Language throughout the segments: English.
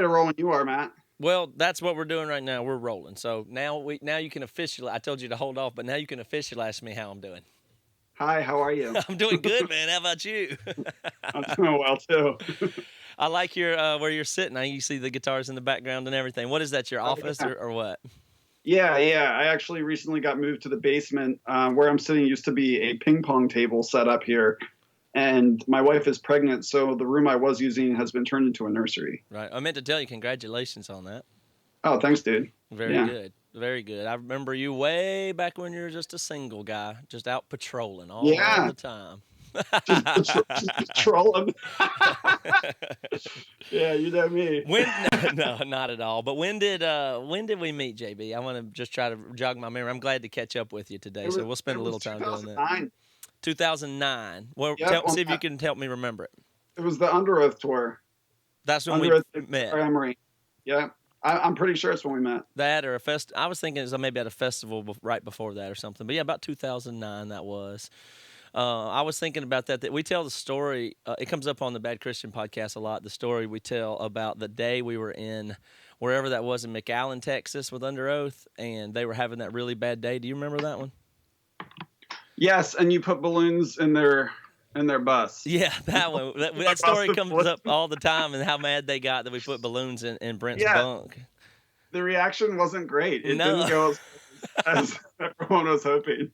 to roll when you are, Matt. Well, that's what we're doing right now. We're rolling. So now you can officially. I told you to hold off, but now you can officially ask me how I'm doing. Hi, how are you? I'm doing good, man. How about you? I'm doing well too. I like your where you're sitting. You see the guitars in the background and everything. What is that? Your Oh, office yeah. or what? Yeah. I actually recently got moved to the basement. Where I'm sitting used to be a ping pong table set up here, and my wife is pregnant, so the room I was using has been turned into a nursery. Right. I meant to tell you, congratulations on that. Oh, thanks, dude. Very Yeah. good. Very good. I remember you way back when you were just a single guy, just out patrolling all Yeah. the time. Just trolling. Yeah, you know me. When no, not at all. But when did we meet, JB? I want to just try to jog my memory. I'm glad to catch up with you today, It was so we'll spend it a was little time doing that. 2009. 2009. Well, Yep, see if you can help me remember it. it was the Under Oath tour. That's when Under we Oath met. Emery. Yeah, I'm pretty sure it's when we met. That or a fest. I was thinking it was maybe at a festival right before that or something. But yeah, about 2009 that was. I was thinking about that we tell the story. It comes up on the Bad Christian podcast a lot. The story we tell about the day we were in wherever that was in McAllen, Texas, with Under Oath, and they were having that really bad day. Do you remember that one? Yes, and you put balloons in their bus. Yeah, that one. That story comes up all the time, and how mad they got that we put balloons in Brent's bunk. The reaction wasn't great. It No. didn't go as everyone was hoping.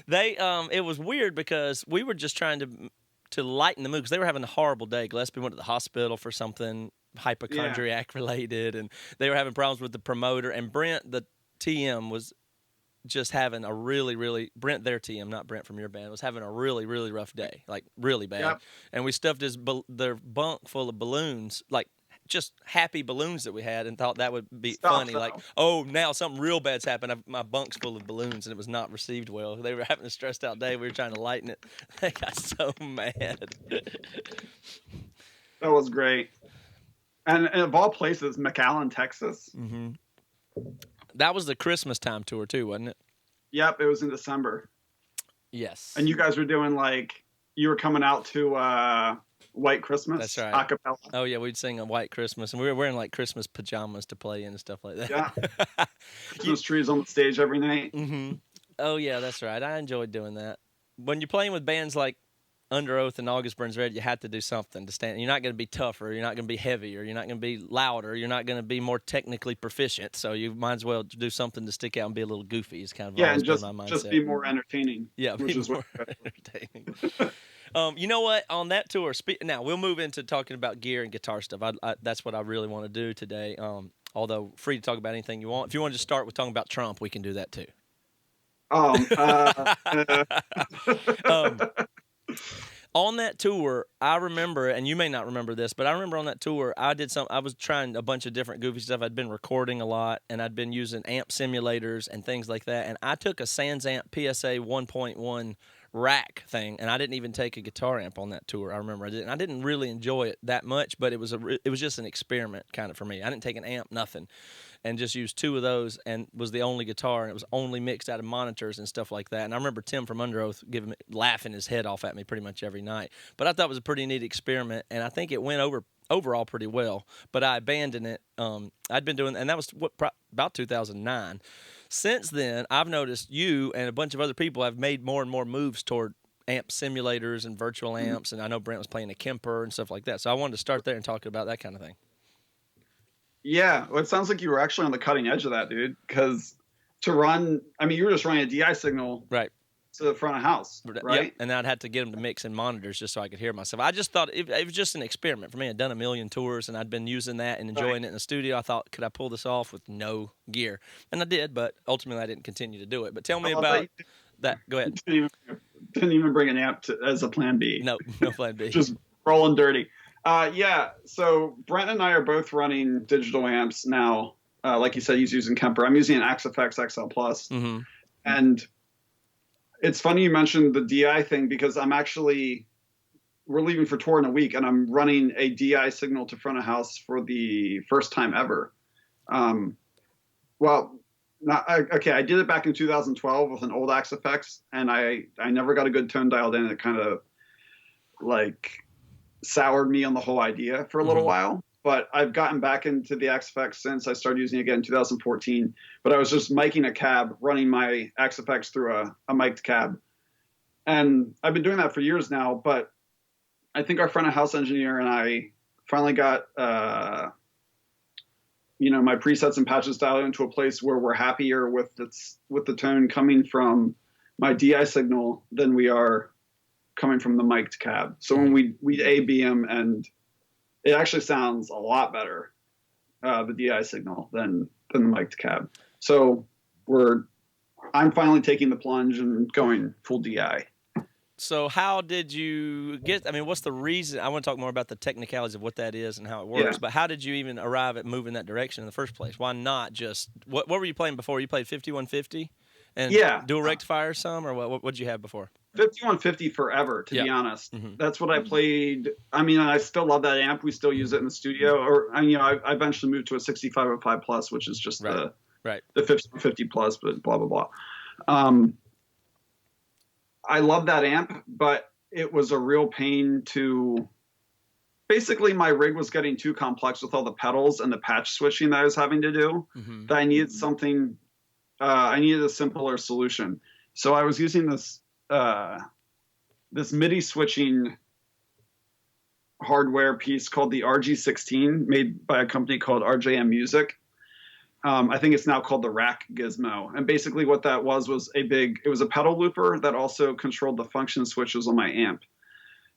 It was weird because we were just trying to lighten the mood because they were having a horrible day. Gillespie went to the hospital for something hypochondriac related, and they were having problems with the promoter. And Brent, the TM, was just having a really Brent, their TM, not Brent from your band, was having a really rough day, like really bad. Yep. And we stuffed their bunk full of balloons, like just happy balloons that we had, and thought that would be funny. Though. Like, oh, now something real bad's happened. My bunk's full of balloons, and it was not received well. They were having a stressed out day. We were trying to lighten it. They got so mad. That was great. And of all places, McAllen, Texas. Mm-hmm. That was the Christmas time tour too, wasn't it? Yep, it was in December. Yes. And you guys were doing you were coming out to White Christmas. That's right. Acapella. Oh yeah, we'd sing a White Christmas, and we were wearing like Christmas pajamas to play in and stuff like that. Yeah. Christmas trees on the stage every night. Mm-hmm. Oh yeah, that's right. I enjoyed doing that. When you're playing with bands like Under Oath and August Burns Red, you have to do something to stand. You're not going to be tougher. You're not going to be heavier. You're not going to be louder. You're not going to be more technically proficient. So you might as well do something to stick out and be a little goofy. Is kind of and my mindset. just be more entertaining. Yeah, be more entertaining. You know what? On that tour, now we'll move into talking about gear and guitar stuff. That's what I really want to do today. Although free to talk about anything you want. If you want to just start with talking about Trump, we can do that too. On that tour, I remember, and you may not remember this, but I remember on that tour, I was trying a bunch of different goofy stuff. I'd been recording a lot, and I'd been using amp simulators and things like that. And I took a Sans Amp PSA 1.1 rack thing, and I didn't even take a guitar amp on that tour. I remember I didn't really enjoy it that much, but it was just an experiment kind of for me. I didn't take an amp, nothing, and just used two of those, and was the only guitar, and it was only mixed out of monitors and stuff like that. And I remember Tim from Under Oath laughing his head off at me pretty much every night. But I thought it was a pretty neat experiment, and I think it went overall pretty well. But I abandoned it. I'd been doing, and that was about 2009. Since then, I've noticed you and a bunch of other people have made more and more moves toward amp simulators and virtual amps, and I know Brent was playing a Kemper and stuff like that. So I wanted to start there and talk about that kind of thing. Yeah, well, it sounds like you were actually on the cutting edge of that, dude. Because you were just running a DI signal right to the front of house, right? Yep. And I'd have to get them to mix in monitors just so I could hear myself. I just thought it was just an experiment for me. I'd done a million tours, and I'd been using that and enjoying it in the studio. I thought, could I pull this off with no gear? And I did, but ultimately I didn't continue to do it. But tell me about that. Go ahead. Didn't even bring an amp as a plan B. No plan B. Just rolling dirty. So Brent and I are both running digital amps now. Like you said, he's using Kemper. I'm using an Axe-Fx XL Plus. Mm-hmm. And it's funny you mentioned the DI thing because we're leaving for tour in a week, and I'm running a DI signal to front of house for the first time ever. I did it back in 2012 with an old Axe-Fx, and I never got a good tone dialed in. It kind of soured me on the whole idea for a little while. but I've gotten back into the XFX since I started using it again in 2014. But I was just miking a cab, running my XFX through a mic'd cab. And I've been doing that for years now, but I think our front of house engineer and I finally got, my presets and patches dialed into a place where we're happier with the tone coming from my DI signal than we are coming from the mic'd cab. So when we A/B them, and it actually sounds a lot better, the DI signal than the mic'd cab. So I'm finally taking the plunge and going full DI. So how did you get, what's the reason? I want to talk more about the technicalities of what that is and how it works, but how did you even arrive at moving that direction in the first place? Why not just, what were you playing before? You played 5150 and dual rectifier some, or what did you have before? 5150 forever, to be honest. That's what I played. I still love that amp. We still use it in the studio. I eventually moved to a 6505 Plus, which is just the 5150 Plus, but blah, blah, blah. I love that amp, but it was a real pain to. Basically, my rig was getting too complex with all the pedals and the patch switching that I was having to do. That I needed something. I needed a simpler solution. So I was using this MIDI switching hardware piece called the RG16, made by a company called RJM Music. I think it's now called the Rack Gizmo. And basically what that was it was a pedal looper that also controlled the function switches on my amp.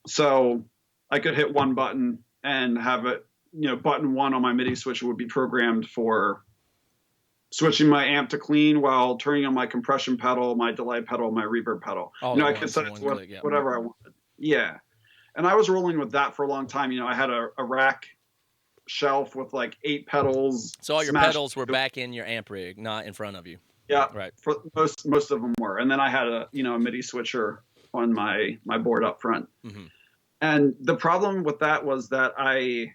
So I could hit one button and have it, button one on my MIDI switcher would be programmed for switching my amp to clean while turning on my compression pedal, my delay pedal, my reverb pedal. I could set it to whatever I wanted. Yeah. And I was rolling with that for a long time. I had a rack shelf with like 8 pedals. So all your pedals were back in your amp rig, not in front of you. Yeah, right. For most of them were, and then I had a MIDI switcher on my board up front. And the problem with that was that I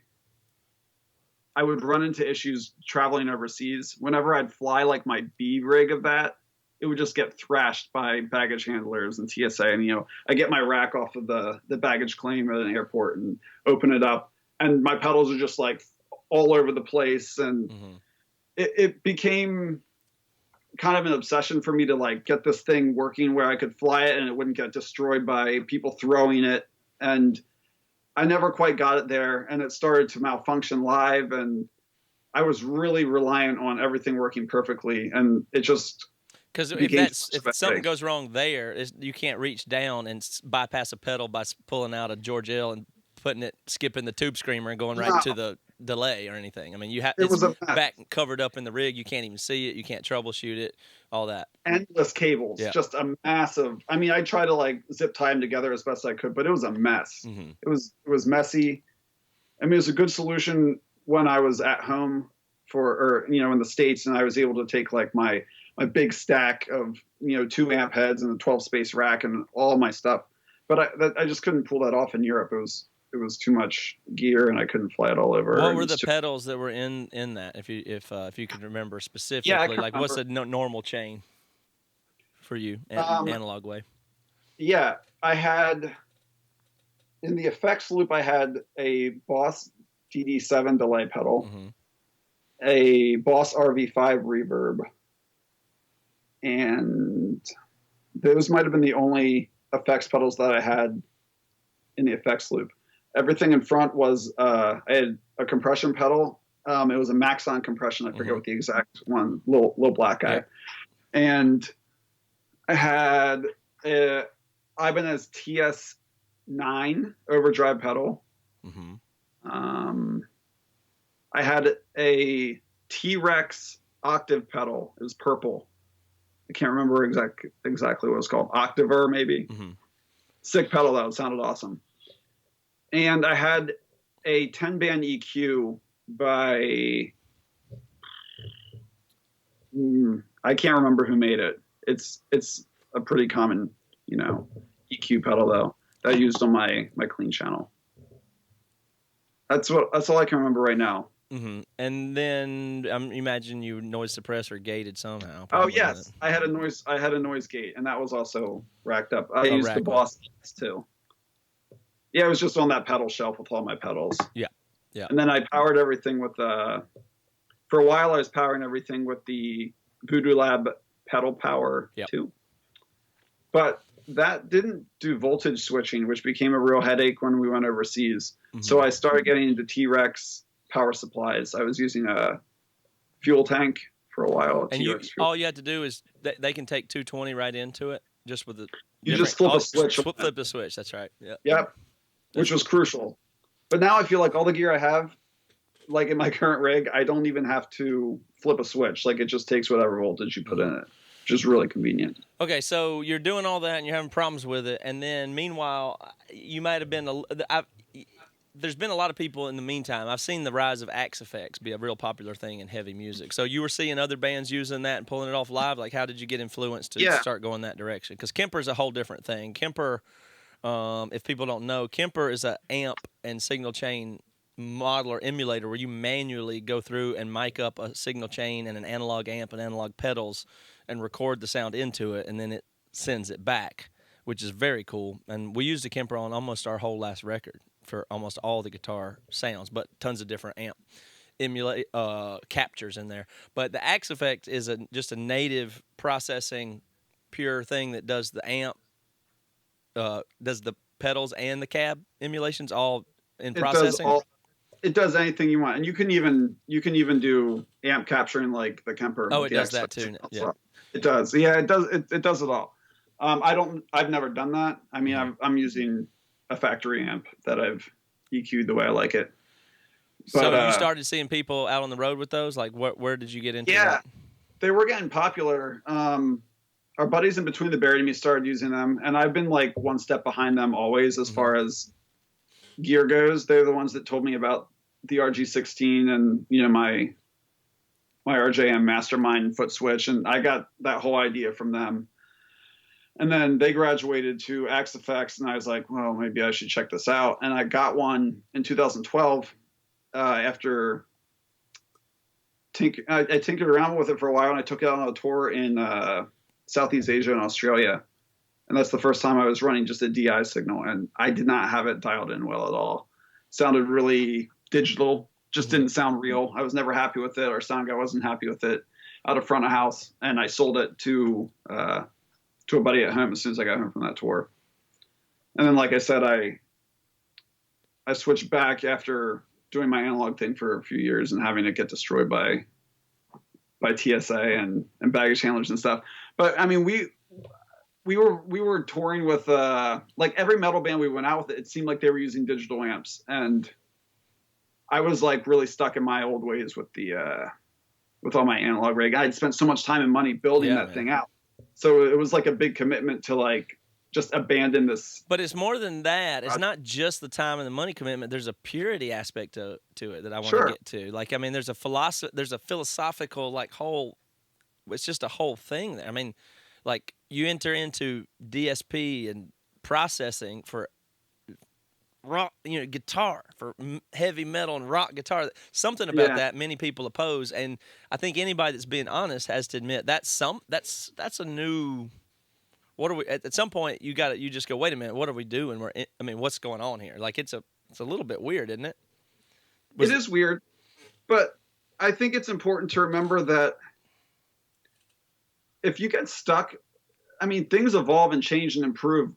would run into issues traveling overseas. Whenever I'd fly like my B rig of that, it would just get thrashed by baggage handlers and TSA. And I get my rack off of the baggage claim at an airport and open it up. And my pedals are just like all over the place. And it became kind of an obsession for me to like get this thing working where I could fly it and it wouldn't get destroyed by people throwing it. And I never quite got it there. And it started to malfunction live. And I was really reliant on everything working perfectly. And it just, because if something goes wrong there, you can't reach down and bypass a pedal by pulling out a George L and skipping the tube screamer and going right to the delay or anything. It's back covered up in the rig. You can't even see it. You can't troubleshoot it. All that. Endless cables. Yeah. Just a massive. I tried to like zip tie them together as best I could, but it was a mess. It was messy. It was a good solution when I was at home in the States, and I was able to take like my big stack of 2 amp heads and a 12 space rack and all my stuff. But I just couldn't pull that off in Europe. It was too much gear, and I couldn't fly it all over. What were the pedals that were in that? If you can remember specifically, what's a normal chain for you, analog way? Yeah, I had in the effects loop. I had a Boss DD7 delay pedal, a Boss RV5 reverb, and those might have been the only effects pedals that I had in the effects loop. Everything in front was I had a compression pedal. It was a Maxon compression. I forget what the exact one, little black guy. And I had a Ibanez TS9 overdrive pedal. I had a T-Rex octave pedal. It was purple. I can't remember exactly what it was called. Octaver, maybe. Sick pedal, though. It sounded awesome. And I had a 10-band EQ by I can't remember who made it. It's a pretty common, EQ pedal though that I used on my clean channel. That's all I can remember right now. And then imagine you noise suppressor gated somehow. Oh yes, I had a noise gate, and that was also racked up. I used the Boss too. Yeah, it was just on that pedal shelf with all my pedals. Yeah. Yeah. And then I powered everything with for a while I was powering everything with the Voodoo Lab pedal power Yep. too. But that didn't do voltage switching, which became a real headache when we went overseas. Mm-hmm. So I started getting into T-Rex power supplies. I was using a fuel tank for a while. And all you had to do is they can take 220 right into it, just with the you just flip a switch. Flip the switch. That's right. Yeah. Yep. Which was crucial. But now I feel like all the gear I have, like in my current rig, I don't even have to flip a switch. Like it just takes whatever voltage you put in it, which is really convenient. Okay, so you're doing all that and you're having problems with it, and then meanwhile, you might have been there's been a lot of people in the meantime. I've seen the rise of Axe effects be a real popular thing in heavy music. So you were seeing other bands using that and pulling it off live. Like, how did you get influenced to start going that direction? Because Kemper's a whole different thing. Kemper, if people don't know, Kemper is an amp and signal chain model or emulator where you manually go through and mic up a signal chain and an analog amp and analog pedals and record the sound into it, and then it sends it back, which is very cool. And we used a Kemper on almost our whole last record for almost all the guitar sounds, but tons of different amp captures in there. But the Axe effect is just a native processing pure thing that does the amp, does the pedals and the cab emulations all in processing. It does anything you want, and you can even do amp capturing like the Kemper. Oh, it does that too. Yeah, it does. Yeah, it does. It does it all. I've never done that. I mean, I'm using a factory amp that I've EQ'd the way I like it. But, so you started seeing people out on the road with those? Like, where did you get into that? They were getting popular. Our buddies in between the Buried and me started using them, and I've been like one step behind them always as far as gear goes. They're the ones that told me about the RG16 and my RJM Mastermind foot switch, and I got that whole idea from them. And then they graduated to Axe Effects, and I was like, well, maybe I should check this out. And I got one in 2012 after I tinkered around with it for a while, and I took it on a tour in Southeast Asia and Australia. And that's the first time I was running just a DI signal, and I did not have it dialed in well at all. Sounded really digital, just didn't sound real. I was never happy with it. Our sound guy wasn't happy with it out of front of house, and I sold it to a buddy at home as soon as I got home from that tour. And then, like I said, I switched back after doing my analog thing for a few years and having it get destroyed by TSA and baggage handlers and stuff. But I mean, we were touring with like every metal band we went out with. It seemed like they were using digital amps, and I was like really stuck in my old ways with all my analog rig. I had spent so much time and money building that thing out, so it was like a big commitment to like just abandon this. But it's more than that. It's not just the time and the money commitment. There's a purity aspect to it that I want to get to. Like, I mean, there's a philosophical like whole. It's just a whole thing there. I mean, like you enter into DSP and processing for rock, guitar, for heavy metal and rock guitar. Something about that many people oppose, and I think anybody that's being honest has to admit that's a new. What are we at some point? You just go, wait a minute, what are we doing? What's going on here? Like it's a little bit weird, isn't it? It is weird, but I think it's important to remember that if you get stuck, I mean, things evolve and change and improve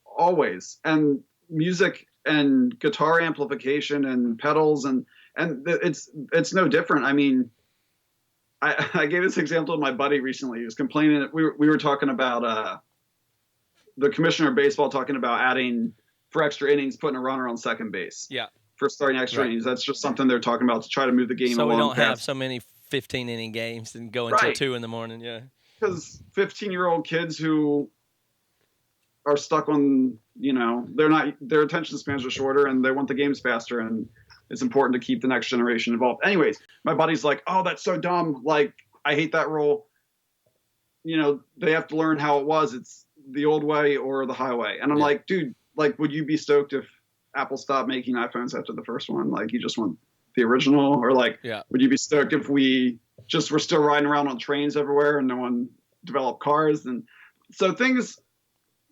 always. And music and guitar amplification and pedals and it's no different. I mean, I gave this example to my buddy recently. He was complaining. We were talking about the commissioner of baseball talking about adding for extra innings, putting a runner on second base. Yeah. For starting extra innings. That's just something they're talking about to try to move the game so along. So we don't have so many 15-inning games and go until 2 in the morning. Yeah. Because 15-year-old kids who are stuck on, their attention spans are shorter and they want the games faster, and it's important to keep the next generation involved. Anyways, my buddy's like, oh, that's so dumb. Like, I hate that rule. They have to learn how it was. It's the old way or the highway. And I'm like, dude, like, would you be stoked if Apple stopped making iPhones after the first one? Like, you just want the original? Or like, would you be stoked if we just were still riding around on trains everywhere and no one developed cars? And so things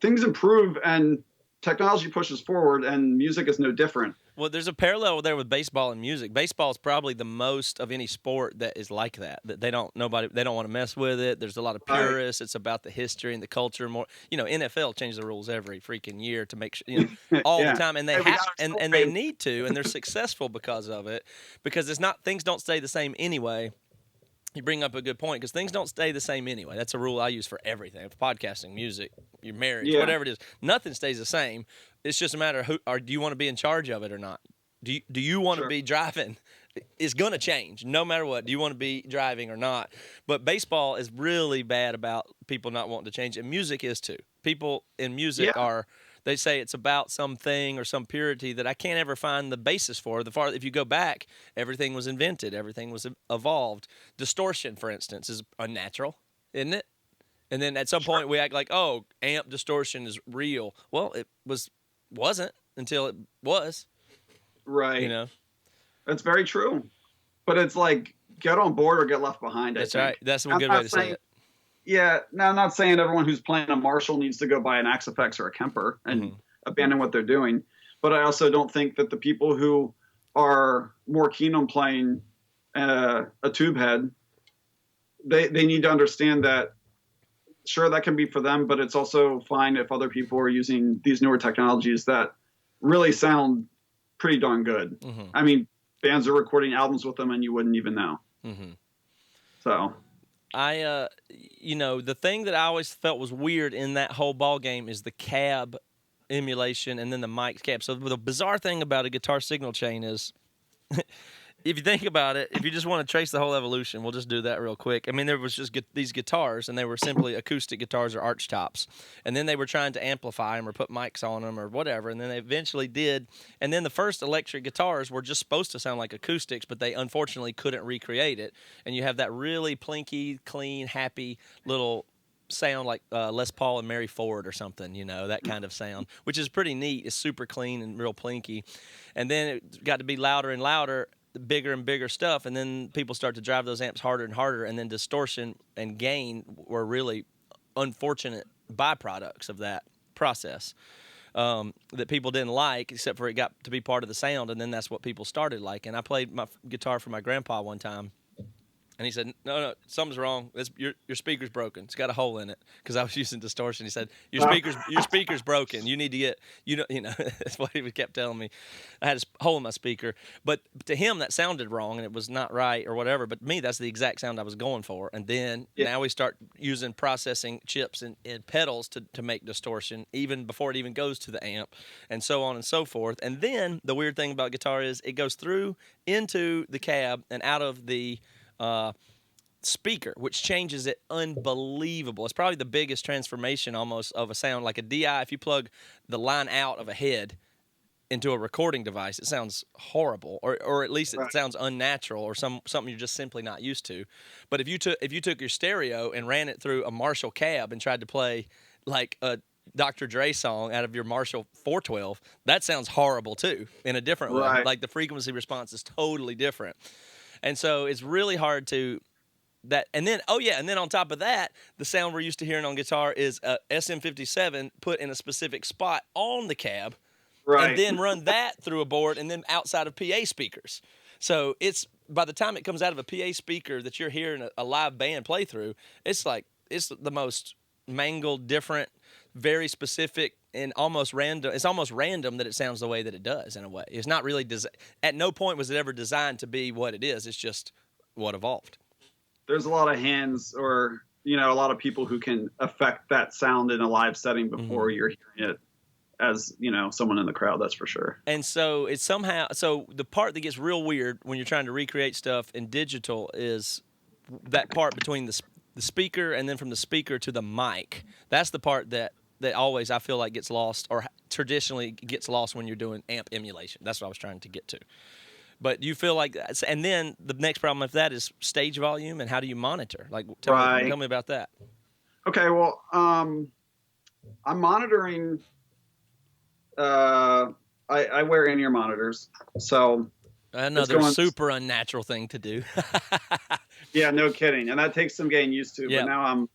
improve and technology pushes forward, and music is no different. Well, there's a parallel there with baseball and music. Baseball is probably the most of any sport that is like that. That they don't want to mess with it. There's a lot of Right. purists. It's about the history and the culture more. NFL changes the rules every freaking year to make sure all the Yeah. time, and they Hey, we have got and they accelerated. need to, and they're successful because of it. Because it's not things don't stay the same anyway. You bring up a good point because things don't stay the same anyway. That's a rule I use for everything: podcasting, music, your marriage, Yeah. whatever it is. Nothing stays the same. It's just a matter of do you want to be in charge of it or not? Do you want to Sure. be driving? It's going to change no matter what. Do you want to be driving or not? But baseball is really bad about people not wanting to change, and music is too. People in music Yeah. they say it's about something or some purity that I can't ever find the basis for. If you go back, everything was invented, everything was evolved. Distortion, for instance, is unnatural, isn't it? And then at some Sure. point we act like, oh, amp distortion is real. Well, it wasn't until it was. You Right. know, That's very true. But it's like get on board or get left behind, I that's right. think. That's a I'm good way not to say saying it. Yeah, now I'm not saying everyone who's playing a Marshall needs to go buy an Axe FX or a Kemper and Mm-hmm. abandon what they're doing. But I also don't think that the people who are more keen on playing a tube head, they need to understand that sure that can be for them, but it's also fine if other people are using these newer technologies that really sound pretty darn good. Mm-hmm. I mean, bands are recording albums with them and you wouldn't even know. Mm-hmm. So the thing that I always felt was weird in that whole ball game is the cab emulation and then the mic cab. So the bizarre thing about a guitar signal chain is, if you think about it, if you just want to trace the whole evolution, we'll just do that real quick. I mean, there was just these guitars, and they were simply acoustic guitars or arch tops. And then they were trying to amplify them or put mics on them or whatever, and then they eventually did. And then the first electric guitars were just supposed to sound like acoustics, but they unfortunately couldn't recreate it. And you have that really plinky, clean, happy little sound like Les Paul and Mary Ford or something, that kind of sound, which is pretty neat. It's super clean and real plinky. And then it got to be louder and louder, bigger and bigger stuff, and then people start to drive those amps harder and harder, and then distortion and gain were really unfortunate byproducts of that process that people didn't like, except for it got to be part of the sound, and then that's what people started liking. I played my guitar for my grandpa one time, and he said, no, something's wrong. Your speaker's broken. It's got a hole in it, because I was using distortion. He said, your speaker's broken. You need to get, that's what he kept telling me. I had a hole in my speaker. But to him, that sounded wrong, and it was not right or whatever. But to me, that's the exact sound I was going for. And then now we start using processing chips and pedals to make distortion, even before it even goes to the amp, and so on and so forth. And then the weird thing about guitar is it goes through into the cab and out of the speaker, which changes it unbelievable. It's probably the biggest transformation almost of a sound. Like a DI, if you plug the line out of a head into a recording device, it sounds horrible, or at least it sounds unnatural, or something you're just simply not used to. But if you took your stereo and ran it through a Marshall cab and tried to play like a Dr. Dre song out of your Marshall 412, that sounds horrible too, in a different way. Like the frequency response is totally different. And so it's really hard to that. And then, and then on top of that, the sound we're used to hearing on guitar is a SM57 put in a specific spot on the cab, and then run that through a board and then outside of PA speakers. So it's by the time it comes out of a PA speaker that you're hearing a live band play through, it's the most mangled, different, very specific, and almost random. It's almost random that it sounds the way that it does in a way. It's not really at no point was it ever designed to be what it is. It's just what evolved. There's a lot of hands or a lot of people who can affect that sound in a live setting before you're hearing it as someone in the crowd. That's for sure. And so it's so the part that gets real weird when you're trying to recreate stuff in digital is that part between the speaker and then from the speaker to the mic. That's the part that always I feel like gets lost, or traditionally gets lost when you're doing amp emulation. That's what I was trying to get to. But you feel like, and then the next problem with that is stage volume, and how do you monitor? Like, tell me about that. Okay, well, I'm monitoring. I wear in-ear monitors, so another super unnatural thing to do. Yeah, no kidding, and that takes some getting used to. But now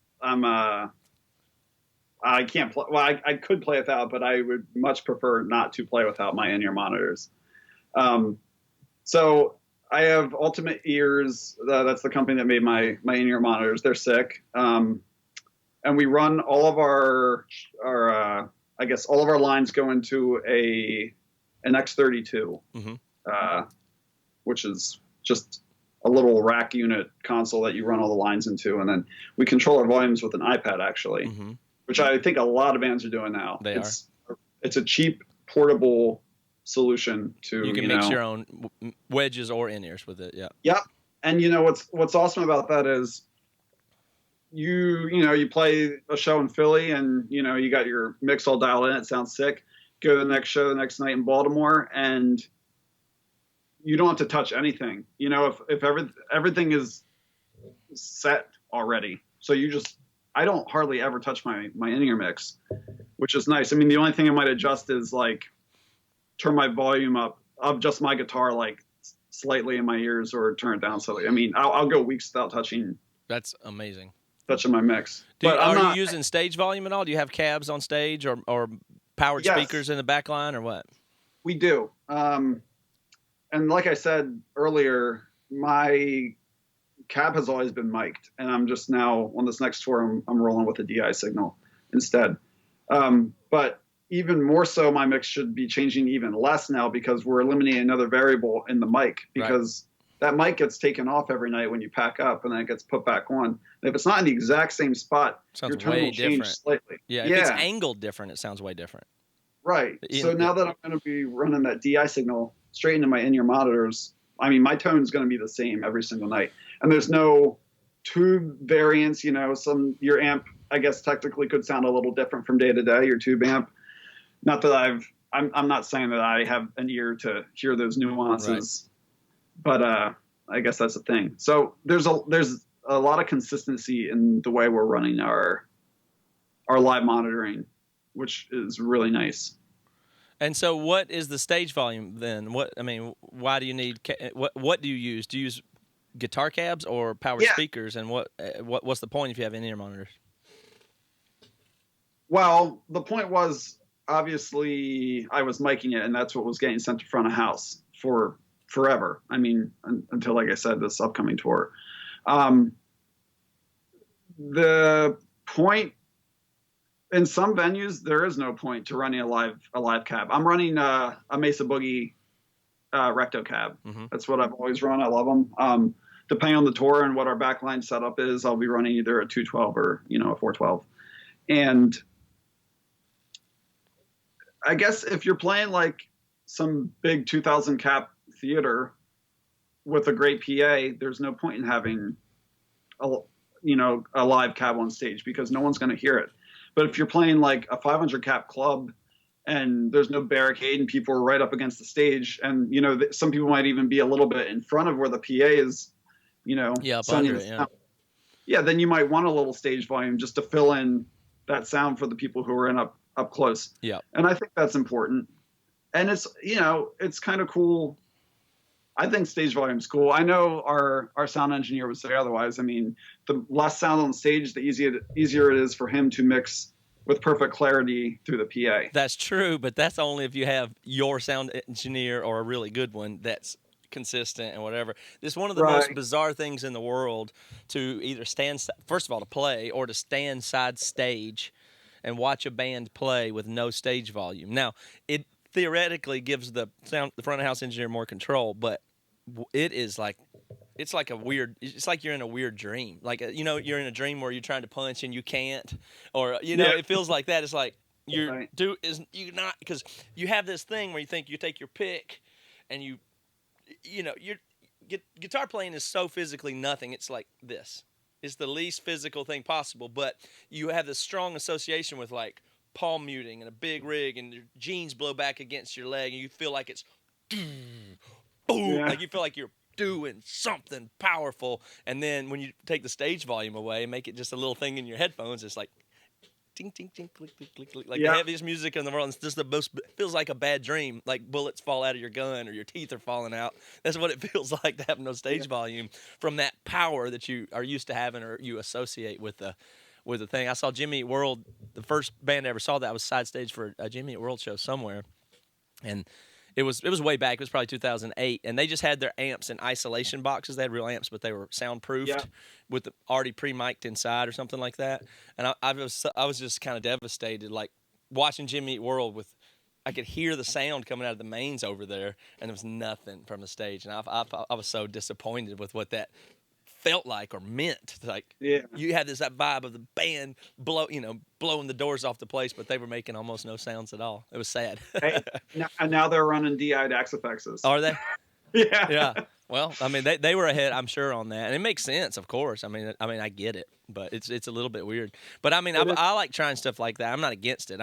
I can't play. Well, I could play without, but I would much prefer not to play without my in-ear monitors. So I have Ultimate Ears. That's the company that made my in-ear monitors. They're sick. And we run all of our I guess all of our lines go into an X32, which is just a little rack unit console that you run all the lines into, and then we control our volumes with an iPad actually, which I think a lot of bands are doing now. It's a cheap portable solution to you can mix your own wedges or in-ears with it. Yep. And what's awesome about that is you play a show in Philly and you got your mix all dialed in, it sounds sick. Go to the next show the next night in Baltimore and you don't have to touch anything. If everything is set already. So I don't hardly ever touch my in-ear mix, which is nice. I mean, the only thing I might adjust is like turn my volume up of just my guitar like slightly in my ears or turn it down slightly. I mean, I'll go weeks without touching. That's amazing. Touching my mix. Are you using stage volume at all? Do you have cabs on stage or powered speakers in the back line or what? We do. And like I said earlier, my cab has always been mic'd, and I'm just now on this next tour, I'm rolling with a DI signal instead. But even more so, my mix should be changing even less now because we're eliminating another variable in the mic because that mic gets taken off every night when you pack up, and then it gets put back on. And if it's not in the exact same spot, your tone will change slightly. Yeah, if it's angled different, it sounds way different. Right. So now that I'm going to be running that DI signal straight into my in-ear monitors, I mean, my tone is going to be the same every single night. And there's no tube variance, your amp, I guess, technically could sound a little different from day to day, your tube amp. Not that I'm not saying that I have an ear to hear those nuances, but I guess that's the thing. So there's a lot of consistency in the way we're running our live monitoring, which is really nice. And so, what is the stage volume then? Why do you need? What do you use? Do you use guitar cabs or power speakers? And what's the point if you have in-ear monitors? Well, the point was obviously I was miking it, and that's what was getting sent to front of house for forever. I mean, until like I said, this upcoming tour. The point. In some venues, there is no point to running a live cab. I'm running a Mesa Boogie Recto cab. That's what I've always run. I love them. Depending on the tour and what our backline setup is, I'll be running either a 212 or a 412. And I guess if you're playing like some big 2,000 cap theater with a great PA, there's no point in having a live cab on stage because no one's going to hear it. But if you're playing like a 500 cap club and there's no barricade and people are right up against the stage and, some people might even be a little bit in front of where the PA is, then you might want a little stage volume just to fill in that sound for the people who are up close. Yeah. And I think that's important. And it's, it's kind of cool. I think stage volume's cool. I know our sound engineer would say otherwise. I mean, the less sound on stage, the easier it is for him to mix with perfect clarity through the PA. That's true, but that's only if you have your sound engineer or a really good one that's consistent and whatever. It's one of the most bizarre things in the world to either first of all, to play or to stand side stage and watch a band play with no stage volume. Now, it theoretically gives the front of house engineer more control, but it's like you're in a weird dream. Like, you're in a dream where you're trying to punch and you can't, or, it feels like that. It's like you're not, because you have this thing where you think you take your pick and guitar playing is so physically nothing. It's like this. It's the least physical thing possible, but you have this strong association with like palm muting and a big rig and your jeans blow back against your leg and you feel like it's boom, like you feel like you're doing something powerful, and then when you take the stage volume away and make it just a little thing in your headphones, it's like ding, ding, ding, click, click, click, click, like the heaviest music in the world. It's just the most, feels like a bad dream, like bullets fall out of your gun or your teeth are falling out. That's what it feels like to have no stage volume from that power that you are used to having or you associate with the thing. I saw Jimmy Eat World, the first band I ever saw that was side stage for a Jimmy Eat World show somewhere, and It was way back. It was probably 2008, and they just had their amps in isolation boxes. They had real amps, but they were soundproofed Yeah. with already pre-mic'd inside or something like that. And I was just kind of devastated, like watching Jimmy Eat World with. I could hear the sound coming out of the mains over there, and there was nothing from the stage. And I was so disappointed with what that felt like or meant. Like Yeah. you had that vibe of the band blowing the doors off the place, but they were making almost no sounds at all. It was sad. Hey, now they're running DI'd Axe-Fx's. Are they? Yeah. Yeah. Well, I mean, they were ahead, I'm sure, on that, and it makes sense, of course. I mean, I get it, but it's a little bit weird. But I mean, I like trying stuff like that. I'm not against it.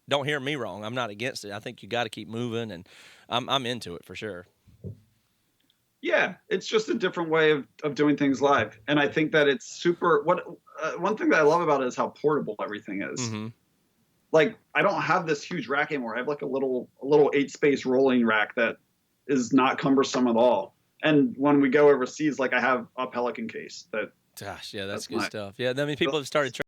Don't hear me wrong. I'm not against it. I think you got to keep moving, and I'm into it for sure. Yeah, it's just a different way of doing things live, and I think that it's super. One thing that I love about it is how portable everything is. Mm-hmm. Like I don't have this huge rack anymore. I have like a little 8-space rolling rack that is not cumbersome at all. And when we go overseas, like I have a Pelican case that. Gosh, yeah, that's good stuff. Yeah, I mean, people have started